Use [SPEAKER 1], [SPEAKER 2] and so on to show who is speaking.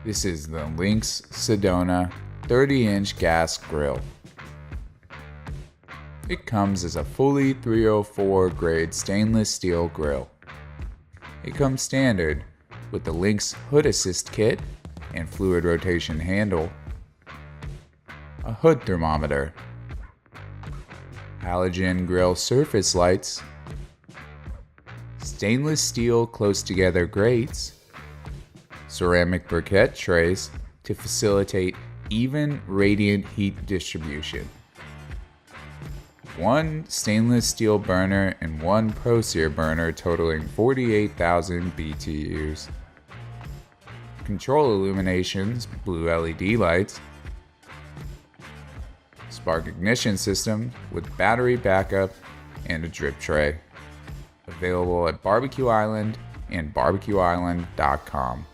[SPEAKER 1] This is the Lynx Sedona 30-inch gas grill. It comes as a fully 304 grade stainless steel grill. It comes standard with the Lynx hood assist kit and fluid rotation handle, a hood thermometer, halogen grill surface lights, stainless steel close together grates, ceramic briquette trays to facilitate even radiant heat distribution, one stainless steel burner and one ProSear burner totaling 48,000 BTUs, control illuminations, blue LED lights, spark ignition system with battery backup, and a drip tray. Available at Barbecue Island and barbecueisland.com.